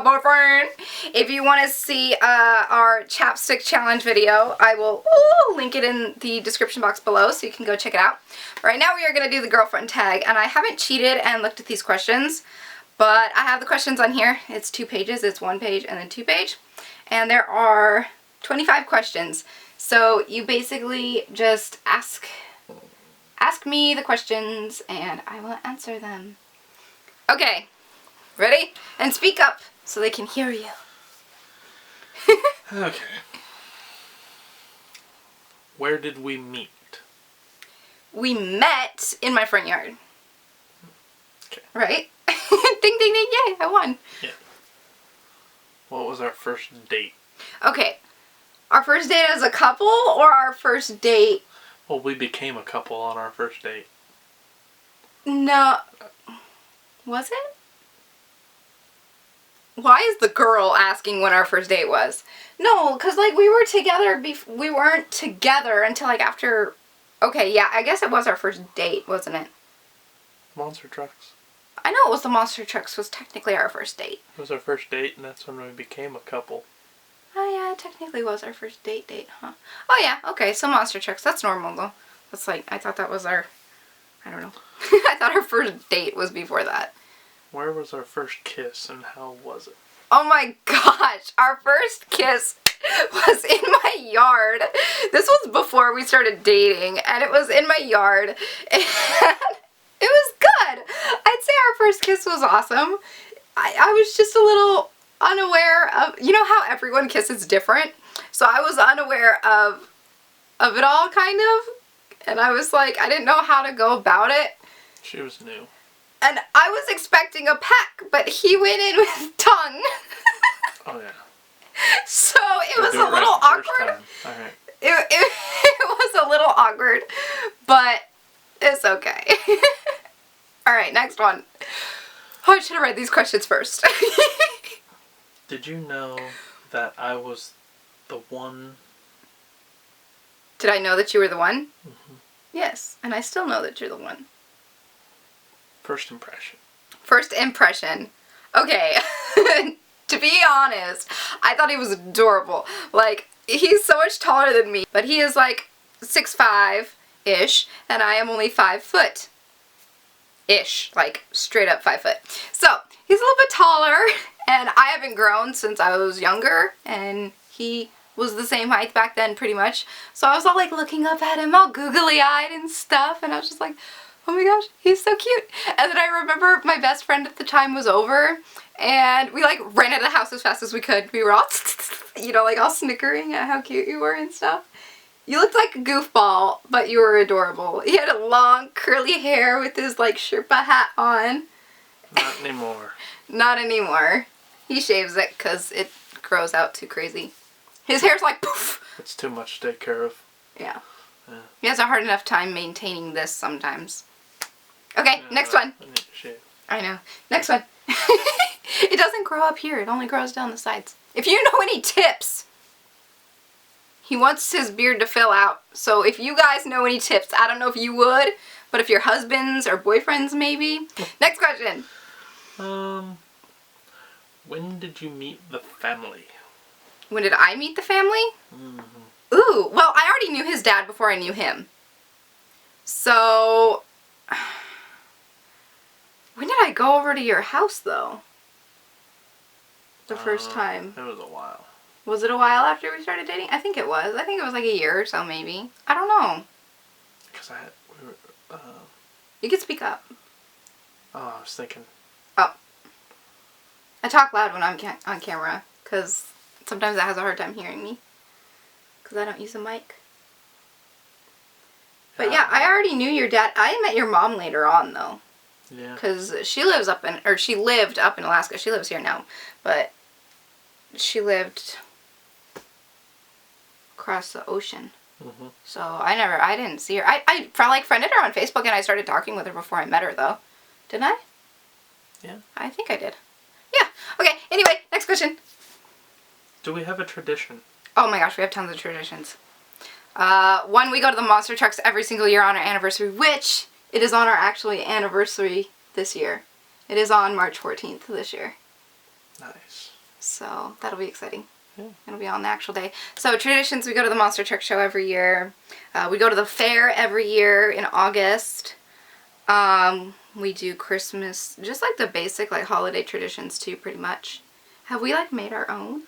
my boyfriend. If you want to see our chapstick challenge video, I will link it in the description box below so you can go check it out. Right now we are going to do the girlfriend tag, and I haven't cheated and looked at these questions, but I have the questions on here. It's 2 pages. It's 1 page and then 2 page. And there are 25 questions. So you basically just ask me the questions and I will answer them. Okay, ready? And speak up so they can hear you. Okay. Where did we meet? We met in my front yard. Okay. Right? Ding, ding, ding, yay, I won. Yeah. What was our first date? Okay. Our first date as a couple or our first date? Well, we became a couple on our first date. No. Was it? Why is the girl asking when our first date was? No, because, like, we were together we weren't together until, like, after... Okay, yeah, I guess it was our first date, wasn't it? Monster trucks. I know it was the monster trucks was technically our first date. It was our first date, and that's when we became a couple. Oh, yeah, it technically was our first date, huh? Oh, yeah, okay, so monster trucks. That's normal, though. That's like, I thought that was our... I don't know. I thought our first date was before that. Where was our first kiss and how was it? Oh my gosh, our first kiss was in my yard. This was before we started dating, and it was in my yard, and it was good. I'd say our first kiss was awesome. I was just a little unaware of, you know how everyone kisses different? So I was unaware of it all, kind of, and I was like, I didn't know how to go about it. She was new. And I was expecting a peck, but he went in with tongue. Oh, yeah. So it was a little awkward. Alright. It was a little awkward, but it's okay. Alright, next one. Oh, I should have read these questions first. Did you know that I was the one? Did I know that you were the one? Mm-hmm. Yes, and I still know that you're the one. First impression. First impression. Okay. To be honest, I thought he was adorable. Like, he's so much taller than me, but he is like 6'5"-ish, and I am only 5 foot. Ish, like straight up 5 foot. So, he's a little bit taller, and I haven't grown since I was younger, and he was the same height back then pretty much. So I was all like looking up at him, all googly-eyed and stuff, and I was just like, oh my gosh, he's so cute. And then I remember my best friend at the time was over, and we like ran out of the house as fast as we could. We were all, you know, like all snickering at how cute you were and stuff. You looked like a goofball, but you were adorable. He had a long curly hair with his like Sherpa hat on. Not anymore. Not anymore. He shaves it because it grows out too crazy. His hair's like poof. It's too much to take care of. Yeah. Yeah. He has a hard enough time maintaining this sometimes. Okay, Yeah, next one. I need to shave. I know. Next one. It doesn't grow up here. It only grows down the sides. If you know any tips, he wants his beard to fill out. So if you guys know any tips, I don't know if you would, but if your husbands or boyfriends maybe. Next question. When did you meet the family? When did I meet the family? Mm-hmm. Ooh, well, I already knew his dad before I knew him. So, when did I go over to your house, though? The first time. It was a while. Was it a while after we started dating? I think it was. I think it was like a year or so, maybe. I don't know. Because we were, You can speak up. oh, I was thinking. Oh. I talk loud when I'm on camera, because sometimes it has a hard time hearing me. Because I don't use a mic. But yeah, I already knew your dad. I met your mom later on, though. Yeah. Because she lived up in Alaska. She lives here now. But she lived across the ocean. Mm-hmm. So I didn't see her. I like friended her on Facebook, and I started talking with her before I met her, though. Didn't I? Yeah. I think I did. Yeah. Okay, anyway, next question. Do we have a tradition? Oh my gosh, we have tons of traditions. One, we go to the monster trucks every single year on our anniversary, which it is on our actually anniversary this year. It is on March 14th this year. Nice. So that'll be exciting. Yeah. It'll be on the actual day. So traditions, we go to the Monster Truck Show every year. We go to the fair every year in August. We do Christmas, just like the basic like holiday traditions too, pretty much. Have we like made our own?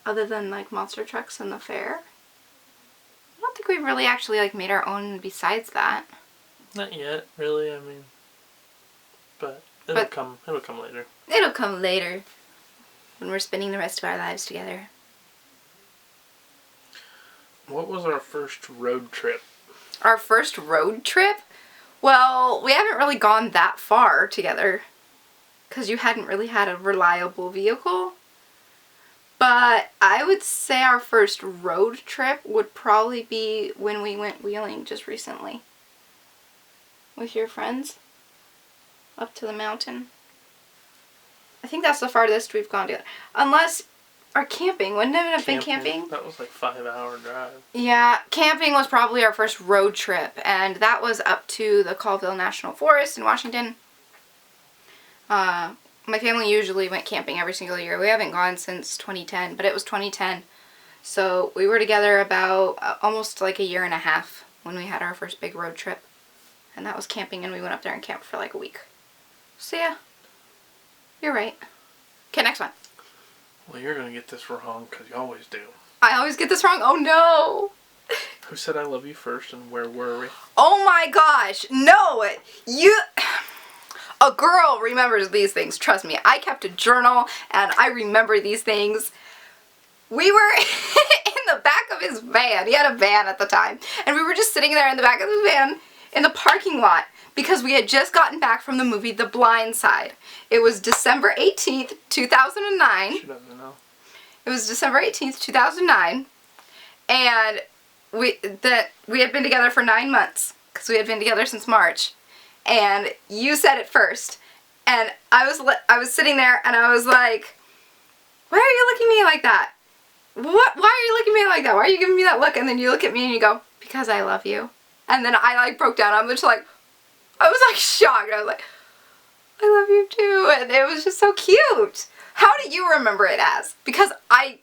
Other than like monster trucks and the fair? I don't think we've really actually like made our own besides that. Not yet, really. I mean, but it'll come later. It'll come later when we're spending the rest of our lives together. What was our first road trip? Our first road trip? Well, we haven't really gone that far together because you hadn't really had a reliable vehicle. But I would say our first road trip would probably be when we went wheeling just recently. With your friends. Up to the mountain. I think that's the farthest we've gone together. Unless our camping. Wouldn't it have been camping? That was like 5-hour drive. Yeah, camping was probably our first road trip. And that was up to the Colville National Forest in Washington. My family usually went camping every single year. We haven't gone since 2010, but it was 2010. So we were together about almost like a year and a half when we had our first big road trip. And that was camping, and we went up there and camped for like a week. So yeah, you're right. Okay, next one. Well, you're going to get this wrong because you always do. I always get this wrong. Oh no. Who said I love you first and where were we? Oh my gosh. No. A girl remembers these things. Trust me. I kept a journal and I remember these things. We were in the back of his van. He had a van at the time. And we were just sitting there in the back of the van in the parking lot because we had just gotten back from the movie The Blind Side. It was December 18th, 2009. She doesn't know. It was December 18th, 2009. And we had been together for 9 months because we had been together since March. And you said it first. And I was sitting there and I was like, why are you looking at me like that? What? Why are you looking at me like that? Why are you giving me that look? And then you look at me and you go, because I love you. And then I like broke down. I was like shocked. I was like, I love you too. And it was just so cute. How do you remember it as? Because I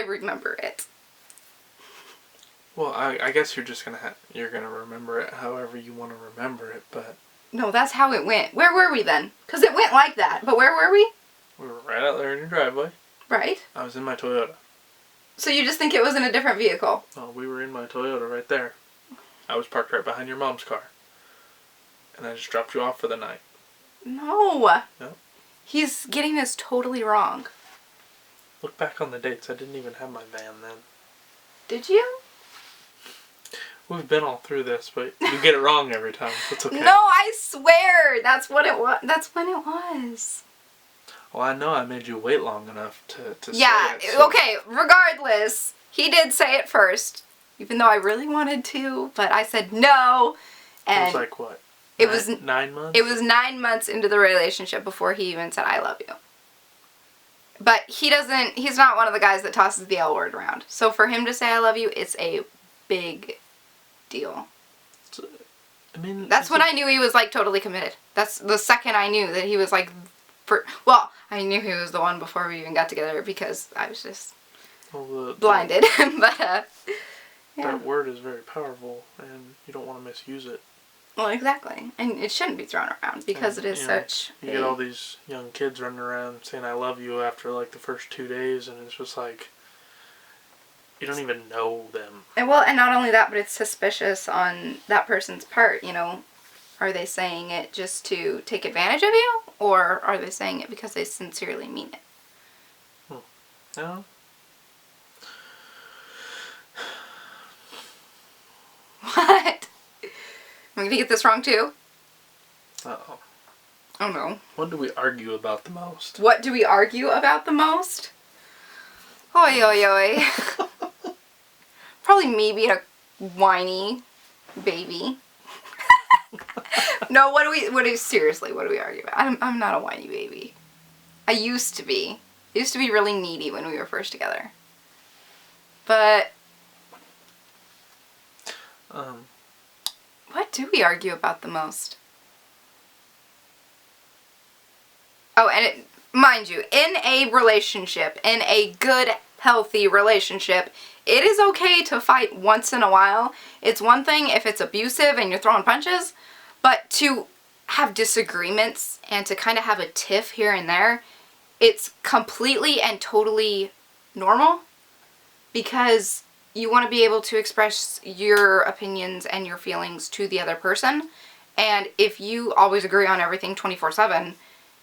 remember it. Well, I guess you're just you're gonna remember it however you want to remember it, but... No, that's how it went. Where were we then? Because it went like that. But where were we? We were right out there in your driveway. Right. I was in my Toyota. So you just think it was in a different vehicle? Oh, we were in my Toyota right there. I was parked right behind your mom's car. And I just dropped you off for the night. No. No? He's getting this totally wrong. Look back on the dates. I didn't even have my van then. Did you? We've been all through this, but you get it wrong every time. It's okay. No, I swear. That's what it was. That's when it was. Well, I know I made you wait long enough to yeah, say it. So. Okay, regardless, he did say it first. Even though I really wanted to, but I said no. And it was like what? It was 9 months? It was 9 months into the relationship before he even said I love you. But he's not one of the guys that tosses the L word around. So for him to say I love you, it's a big deal. I mean, that's when I knew he was like totally committed. That's the second I knew that he was like, I knew he was the one before we even got together because I was just blinded. But yeah. That word is very powerful, and you don't want to misuse it. Well, exactly, and it shouldn't be thrown around because it is such. You get all these young kids running around saying "I love you" after like the first 2 days, and it's just like you don't even know them. And not only that, but it's suspicious on that person's part. You know, are they saying it just to take advantage of you, or are they saying it because they sincerely mean it? No. What? Am I gonna get this wrong too? Uh-oh. Oh no. What do we argue about the most? What do we argue about the most? Oi, oi, oi. Probably me being a whiny baby. No, seriously, what do we argue about? I'm not a whiny baby. I used to be. I used to be really needy when we were first together. But what do we argue about the most? Oh, and mind you, in a relationship, in a good, healthy relationship, it is okay to fight once in a while. It's one thing if it's abusive and you're throwing punches, but to have disagreements and to kind of have a tiff here and there, it's completely and totally normal, because you want to be able to express your opinions and your feelings to the other person. And if you always agree on everything 24/7,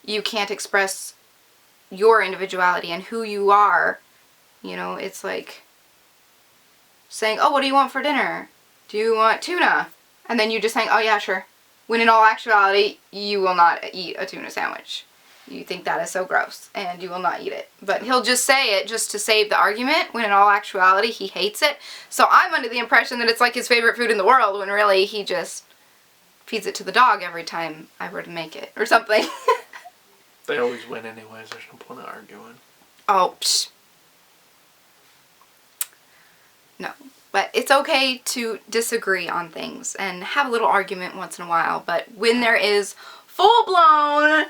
you can't express your individuality and who you are. You know, it's like saying, oh, what do you want for dinner? Do you want tuna? And then you just saying, oh yeah, sure. When in all actuality, you will not eat a tuna sandwich. You think that is so gross, and you will not eat it. But he'll just say it just to save the argument, when in all actuality, he hates it. So I'm under the impression that it's like his favorite food in the world, when really he just feeds it to the dog every time I were to make it, or something. They always win anyways, there's no point in arguing. Oh, psh. No. But it's okay to disagree on things and have a little argument once in a while. But when there is full-blown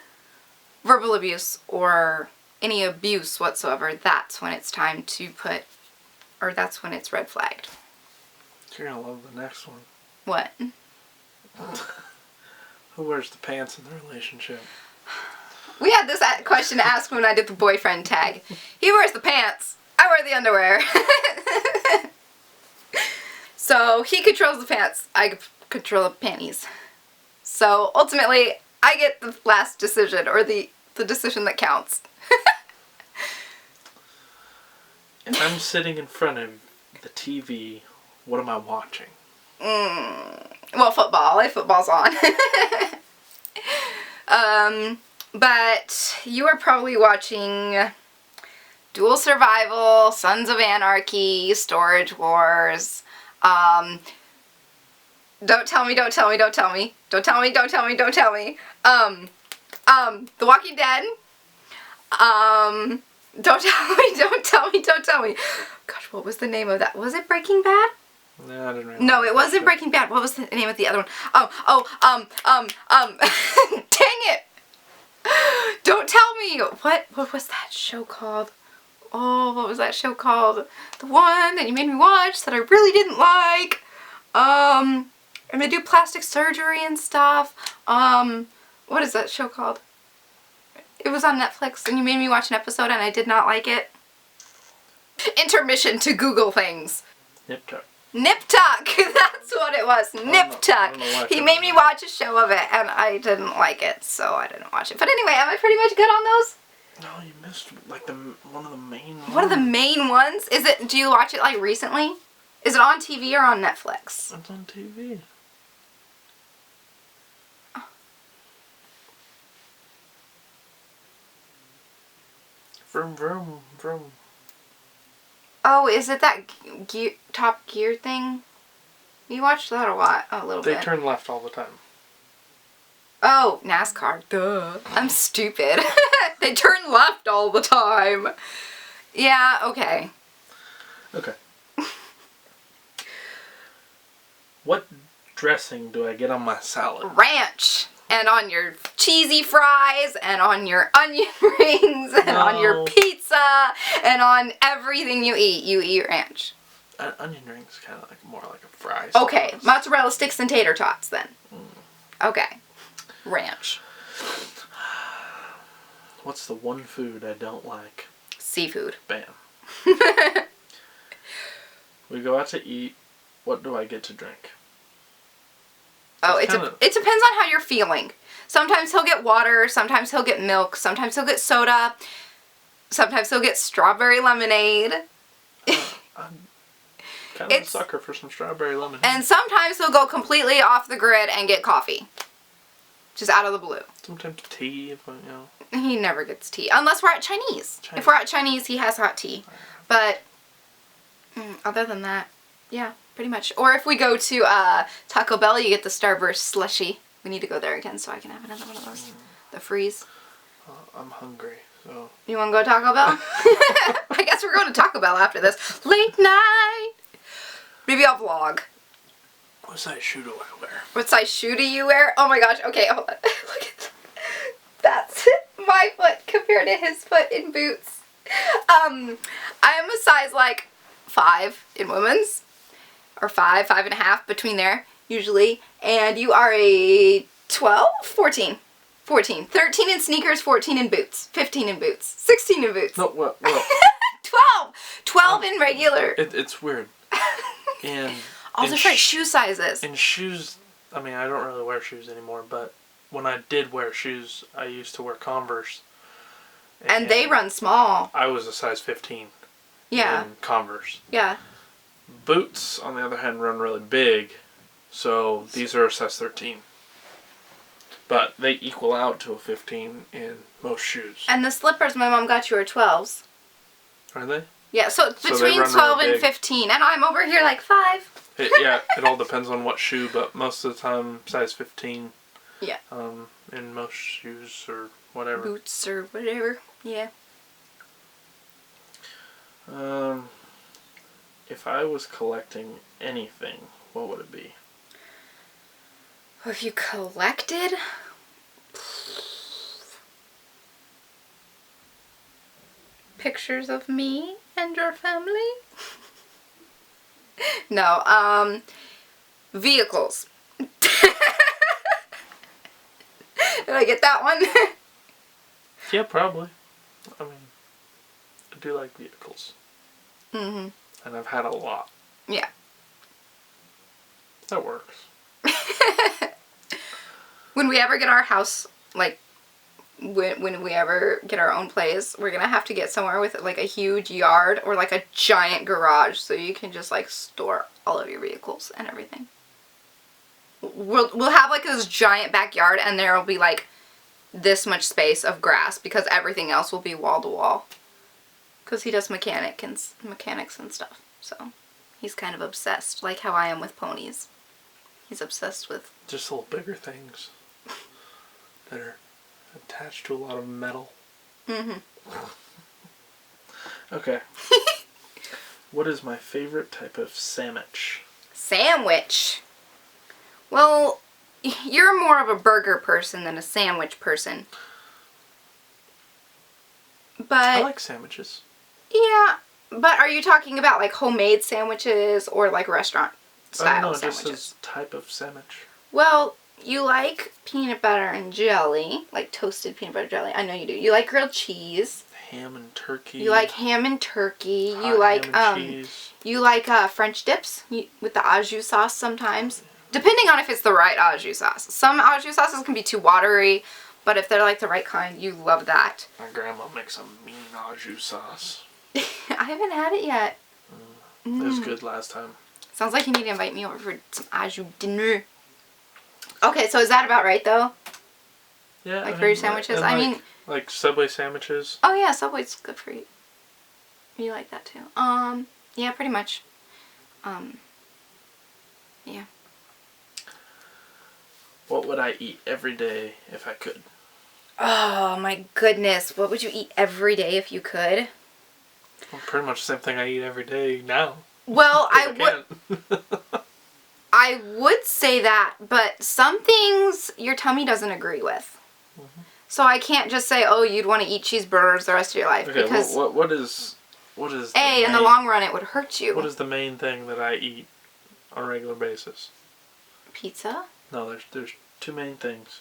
verbal abuse or any abuse whatsoever, that's when it's time to put, or that's when it's red flagged. You're gonna love the next one. What? Who wears the pants in the relationship? We had this question asked when I did the boyfriend tag. He wears the pants. I wear the underwear. So he controls the pants. I control the panties. So ultimately, I get the last decision, or the decision that counts. If I'm sitting in front of the TV, what am I watching? Well, football. If football's on. But you are probably watching Dual Survival, Sons of Anarchy, Storage Wars. Don't tell me, don't tell me, don't tell me. Don't tell me, don't tell me, don't tell me. The Walking Dead. Don't tell me, don't tell me, don't tell me. Gosh, what was the name of that? Was it Breaking Bad? No, I didn't really. No, it wasn't Breaking Bad. What was the name of the other one? Dang it! Don't tell me! What was that show called? Oh, what was that show called? The one that you made me watch that I really didn't like. And they do plastic surgery and stuff. What is that show called? It was on Netflix and you made me watch an episode and I did not like it. Intermission to Google things. Nip Tuck. Nip Tuck! That's what it was. Nip Tuck. He made me watch a show of it and I didn't like it, so I didn't watch it. But anyway, am I pretty much good on those? No, you missed like one of the main ones. One of the main ones? Is it, do you watch it like recently? Is it on TV or on Netflix? It's on TV. Oh. Vroom, vroom, vroom. Oh, is it that Top Gear thing? You watched that a lot, a little bit. They turn left all the time. Oh, NASCAR. Duh. I'm stupid. They turn left all the time. Yeah, okay. Okay. What dressing do I get on my salad? Ranch. And on your cheesy fries, and on your onion rings, and on your pizza, and on everything you eat ranch. Onion rings kind of like more like a fry Okay, sauce. mozzarella sticks and tater tots then. Okay. Ranch. What's the one food I don't like? Seafood. Bam. We go out to eat. What do I get to drink? Oh, it depends on how you're feeling. Sometimes he'll get water, sometimes he'll get milk, sometimes he'll get soda, sometimes he'll get strawberry lemonade. I'm kind of a sucker for some strawberry lemonade. And sometimes he'll go completely off the grid and get coffee. Just out of the blue. Sometimes tea, if He never gets tea. Unless we're at Chinese. If we're at Chinese, he has hot tea. But other than that, yeah, pretty much. Or if we go to Taco Bell, you get the Starburst slushy. We need to go there again so I can have another one of those. The freeze. I'm hungry, so... You want to go to Taco Bell? I guess we're going to Taco Bell after this. Late night! Maybe I'll vlog. What size shoe do I wear? What size shoe do you wear? Oh my gosh, okay, hold on. Look at that. That's my foot compared to his foot in boots. I am a size like 5 in women's, or 5.5 between there usually, and you are a 12, 14. 14. 13 in sneakers, 14 in boots, 15 in boots, 16 in boots. No, what? 12! 12 in regular. It's weird. And all different shoe sizes. In shoes, I mean, I don't really wear shoes anymore, but when I did wear shoes, I used to wear Converse. And they run small. I was a size 15. Yeah. In Converse. Yeah. Boots, on the other hand, run really big, so these are a size 13. But they equal out to a 15 in most shoes. And the slippers my mom got you are 12s. Are they? Yeah, so between 12 and 15. And I'm over here like 5. It all depends on what shoe, but most of the time, size 15. Yeah. In most shoes or whatever. Boots or whatever. Yeah. If I was collecting anything, what would it be? If you collected? Pictures of me and your family? No, vehicles. Did I get that one? Yeah, probably. I mean, I do like vehicles. Mm-hmm. And I've had a lot. Yeah. That works. When we ever get our house, like, when we ever get our own place, we're gonna have to get somewhere with, like, a huge yard or, like, a giant garage so you can just, like, store all of your vehicles and everything. We'll have, like, this giant backyard and there will be, like, this much space of grass because everything else will be wall to wall. Because he does mechanics and stuff, so he's kind of obsessed, like how I am with ponies. He's obsessed with... Just little bigger things that are attached to a lot of metal. Mm-hmm. Okay. What is my favorite type of sandwich? Sandwich? Well, you're more of a burger person than a sandwich person. But... I like sandwiches. Yeah, but are you talking about like homemade sandwiches or like restaurant style sandwiches? Just this type of sandwich. Well, you like peanut butter and jelly, like toasted peanut butter jelly. I know you do. You like grilled cheese. Ham and turkey. You like ham and turkey. Hot you like ham and cheese. You like French dips with the au jus sauce sometimes. Depending on if it's the right au jus sauce. Some au jus sauces can be too watery, but if they're like the right kind, you love that. My grandma makes a mean au jus sauce. I haven't had it yet. It was good last time. Sounds like you need to invite me over for some au jus dinner. Okay, so is that about right though? Yeah. Like for your sandwiches? I mean... Like Subway sandwiches? Oh yeah, Subway's good for you. You like that too. Yeah, pretty much. Yeah. What would I eat every day if I could? Oh my goodness. What would you eat every day if you could? Well, pretty much the same thing I eat every day now. Well, I would say that, but some things your tummy doesn't agree with. Mm-hmm. So I can't just say, oh, you'd want to eat cheeseburgers the rest of your life. Okay, because what is in the long run it would hurt you. What is the main thing that I eat on a regular basis? Pizza? No, there's two main things.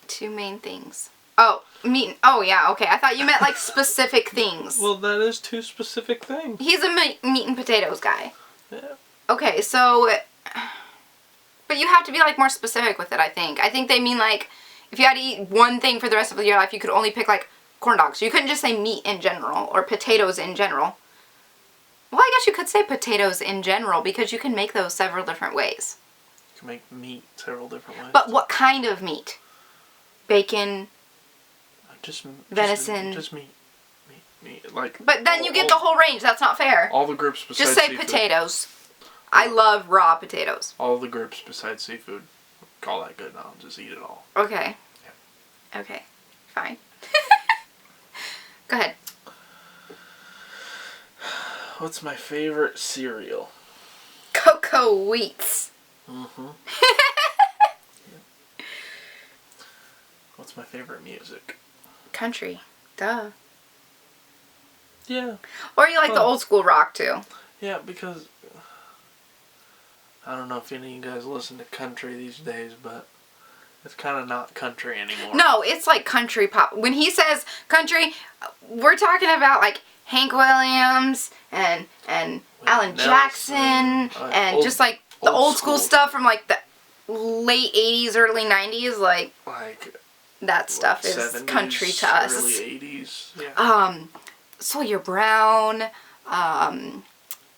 Two main things. Oh, meat. Oh, yeah, okay. I thought you meant, like, specific things. Well, that is two specific things. He's a meat and potatoes guy. Yeah. Okay, so... But you have to be, like, more specific with it, I think. I think they mean, like, if you had to eat one thing for the rest of your life, you could only pick, like, corn dogs. You couldn't just say meat in general, or potatoes in general. Well, I guess you could say potatoes in general, because you can make those several different ways. You can make meat several different ways. But what kind of meat? Bacon... venison. Just meat. Like. But then you get the whole range. That's not fair. All the groups besides just say seafood. Potatoes. I love raw potatoes. All the groups besides seafood. Call that good and I'll just eat it all. Okay. Yeah. Okay. Fine. Go ahead. What's my favorite cereal? Cocoa Wheats. Mm-hmm. what's my favorite music? Country. Duh. Yeah. Or you like the old school rock too? Yeah, because I don't know if any of you guys listen to country these days, but it's kind of not country anymore. No, it's like country pop. When he says country, we're talking about like Hank Williams and Alan Jackson and just like the old school stuff from like the late 80s, early 90s. Like that stuff is 70s, country to us. Early 80s. Yeah. Sawyer Brown.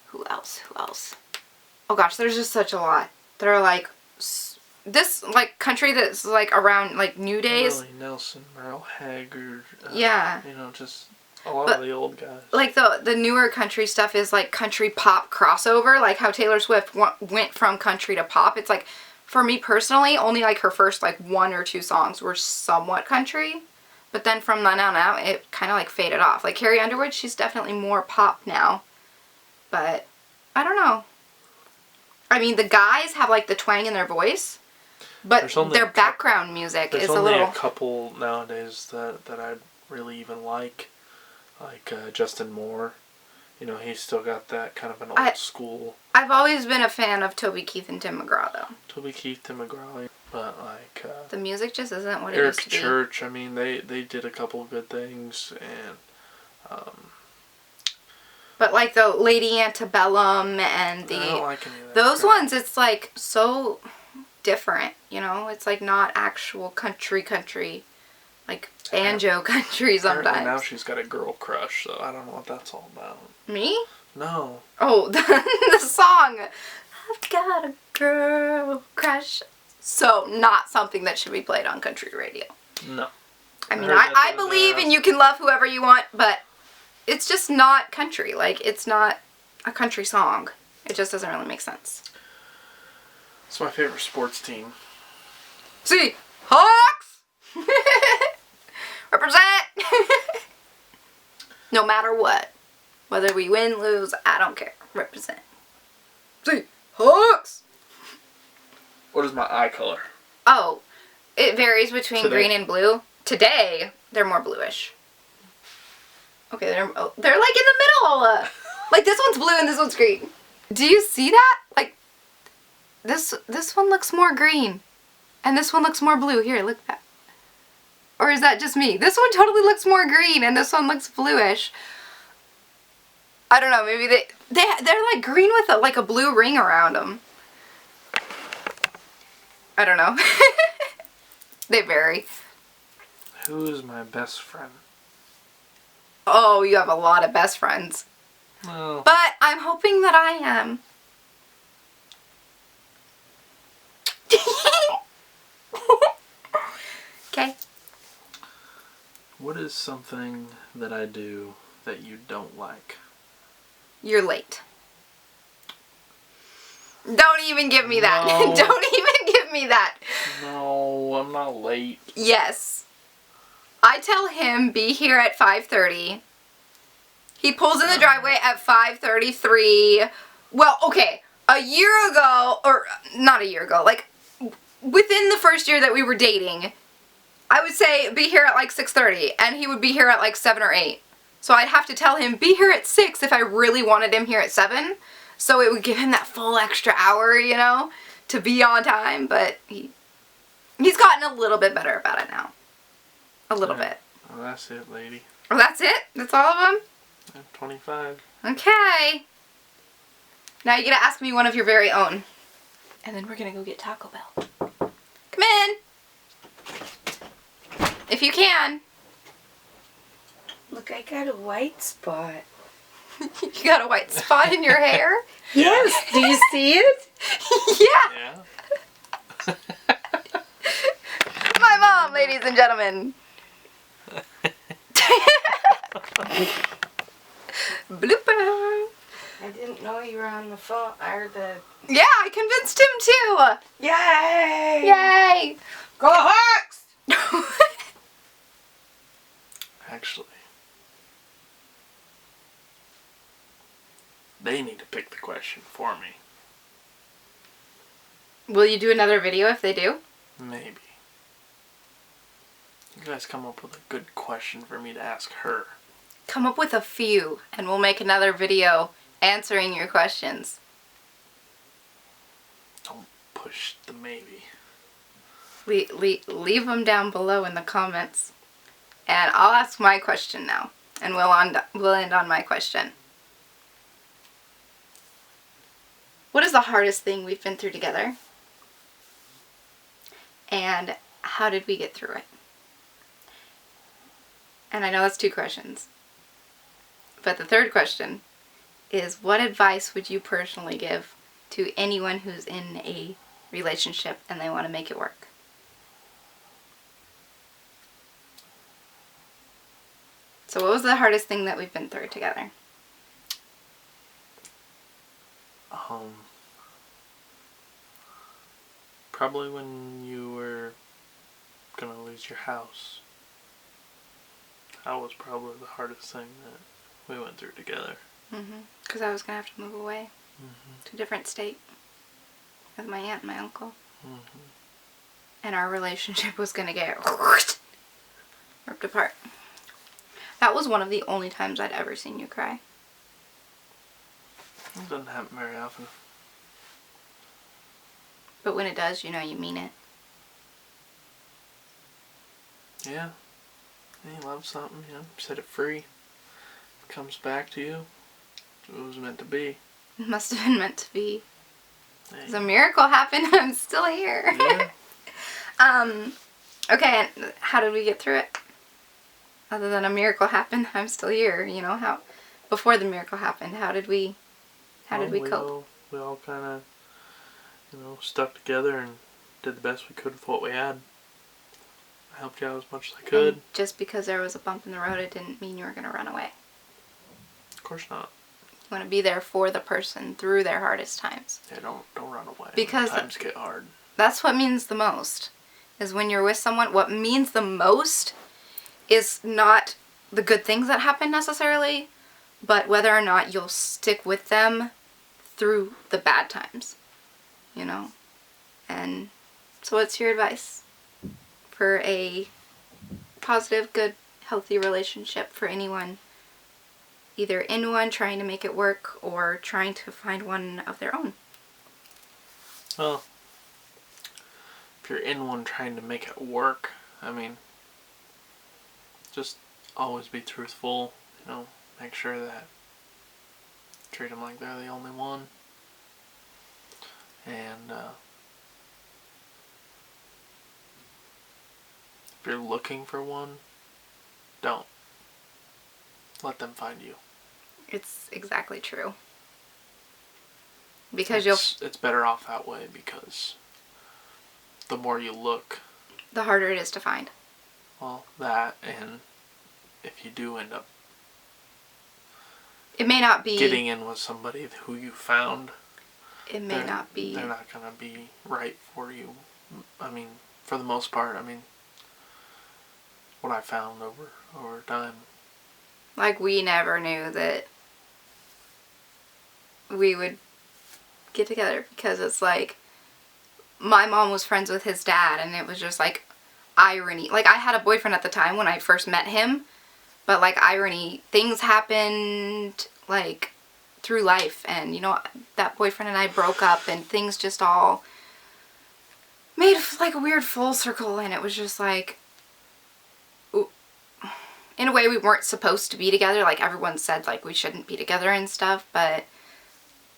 Who else? Oh gosh, there's just such a lot. They're like this like country that's like around like New Days. Willie Nelson, Merle Haggard. Yeah. You know, just a lot of the old guys. Like the newer country stuff is like country pop crossover, like how Taylor Swift went from country to pop. It's like, for me personally, only like her first like 1 or 2 songs were somewhat country. But then from then on out, it kind of like faded off. Like Carrie Underwood, she's definitely more pop now. But I don't know. I mean, the guys have like the twang in their voice, but their background music is a little... There's only a couple nowadays that I really even like Justin Moore. You know, he's still got that kind of an old school... I've always been a fan of Toby Keith and Tim McGraw, though. Toby Keith, Tim McGraw, but like... the music just isn't what it Eric used to be. Church, I mean, they did a couple of good things, and... But like the Lady Antebellum and the... I don't like any of that those crap. ones, it's like so different, you know? It's like not actual country. Like banjo country sometimes. Apparently now she's got a girl crush, so I don't know what that's all about. Me? No. Oh, the song. I've got a girl crush. So not something that should be played on country radio. No. I mean, I believe in you can love whoever you want, but it's just not country. Like, it's not a country song. It just doesn't really make sense. It's my favorite sports team. See, Hawks! Represent! No matter what. Whether we win, lose, I don't care. Represent. See, Hawks! What is my eye color? Oh, it varies between Today. green and blue. Today, they're more bluish. Okay, they're like in the middle. Like this one's blue and this one's green. Do you see that? Like this one looks more green, and this one looks more blue. Here, look at that. Or is that just me? This one totally looks more green, and this one looks bluish. I don't know. Maybe they're like green with like a blue ring around them. I don't know. They vary. Who is my best friend? Oh, you have a lot of best friends. No. But I'm hoping that I am. Okay. What is something that I do that you don't like? You're late. Don't even give me that. No. Don't even give me that. No, I'm not late. Yes. I tell him be here at 5:30. He pulls in the driveway at 5:33. Well, okay, a year ago, or not a year ago, like within the first year that we were dating, I would say be here at like 6:30, and he would be here at like 7 or 8. So I'd have to tell him be here at 6 if I really wanted him here at 7. So it would give him that full extra hour, you know, to be on time. But he's gotten a little bit better about it now. A little bit. Well, that's it, lady. Oh, that's it? That's all of them? I'm 25. Okay. Now you gotta ask me one of your very own. And then we're gonna go get Taco Bell. Come in. If you can. Look, I got a white spot. You got a white spot in your hair? Yes, do you see it? Yeah. Yeah. My mom, ladies and gentlemen. Blooper. I didn't know you were on the phone, or the... Yeah, I convinced him too. Yay! Yay. Go Hawks! Actually, they need to pick the question for me. Will you do another video if they do? Maybe. You guys come up with a good question for me to ask her. Come up with a few, and we'll make another video answering your questions. Don't push the maybe. Leave them down below in the comments. And I'll ask my question now. And we'll end on my question. What is the hardest thing we've been through together? And how did we get through it? And I know that's 2 questions. But the third question is, what advice would you personally give to anyone who's in a relationship and they want to make it work? So what was the hardest thing that we've been through together? Probably when you were gonna lose your house. That was probably the hardest thing that we went through together. Because I was going to have to move away to a different state with my aunt and my uncle. And our relationship was going to get ripped apart. That was one of the only times I'd ever seen you cry. It doesn't happen very often. But when it does, you know you mean it. Yeah. You love something, you know, set it free. It comes back to you. It was meant to be. It must have been meant to be. Hey. Because a miracle happened. I'm still here. Yeah. Okay, and how did we get through it? Other than a miracle happened, I'm still here. You know, how before the miracle happened, how did we cope? We all kind of, you know, stuck together and did the best we could with what we had. I helped you out as much as I could. And just because there was a bump in the road, it didn't mean you were going to run away. Of course not. You want to be there for the person through their hardest times. Yeah, don't run away. Because when times get hard. That's what means the most. Is when you're with someone, what means the most is not the good things that happen necessarily, but whether or not you'll stick with them through the bad times. You know? And so what's your advice for a positive, good, healthy relationship for anyone, either in one trying to make it work or trying to find one of their own? Well, if you're in one trying to make it work, I mean, just always be truthful, you know, make sure that treat them like they're the only one. And if you're looking for one, don't. Let them find you. It's exactly true. Because it's better off that way, because the more you look, the harder it is to find. Well, that, and if you do end up it may not be getting in with somebody who you found, it may not be, they're not going to be right for you. I mean, for the most part, I mean, what I found over time. Like, we never knew that we would get together, because it's like, my mom was friends with his dad, and it was just like irony. Like, I had a boyfriend at the time when I first met him, but like irony, things happened like through life, and you know, that boyfriend and I broke up, and things just all made like a weird full circle, and it was just like, in a way, we weren't supposed to be together. Like, everyone said, like, we shouldn't be together and stuff. But,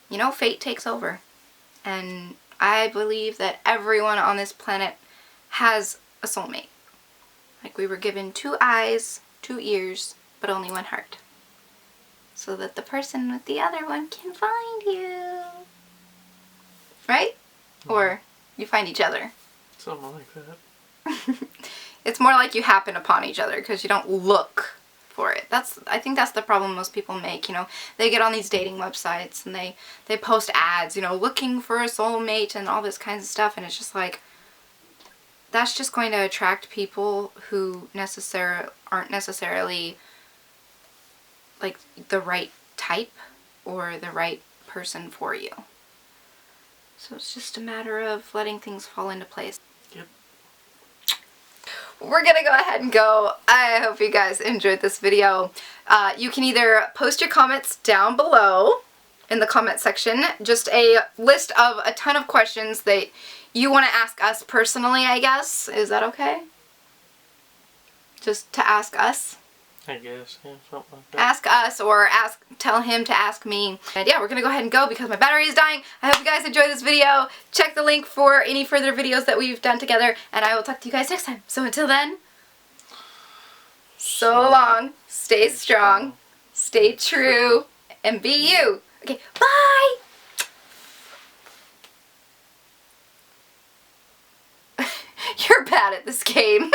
you know, fate takes over. And I believe that everyone on this planet has a soulmate. Like, we were given 2 eyes, 2 ears, but only 1 heart. So that the person with the other one can find you. Right? Mm-hmm. Or you find each other. Something like that. It's more like you happen upon each other, because you don't look for it. I think that's the problem most people make, you know. They get on these dating websites and they post ads, you know, looking for a soulmate and all this kinds of stuff, and it's just like, that's just going to attract people who aren't necessarily like the right type or the right person for you. So it's just a matter of letting things fall into place. Yep. we're gonna go ahead and go. I hope you guys enjoyed this video. You can either post your comments down below in the comment section, just a list of a ton of questions that you want to ask us personally, I guess. Is that okay? Just to ask us? I guess, yeah, something like that. Ask us or tell him to ask me. And yeah, we're gonna go ahead and go because my battery is dying. I hope you guys enjoyed this video. Check the link for any further videos that we've done together, and I will talk to you guys next time. So until then, so long, stay strong, stay true, and be you. Okay, bye! You're bad at this game.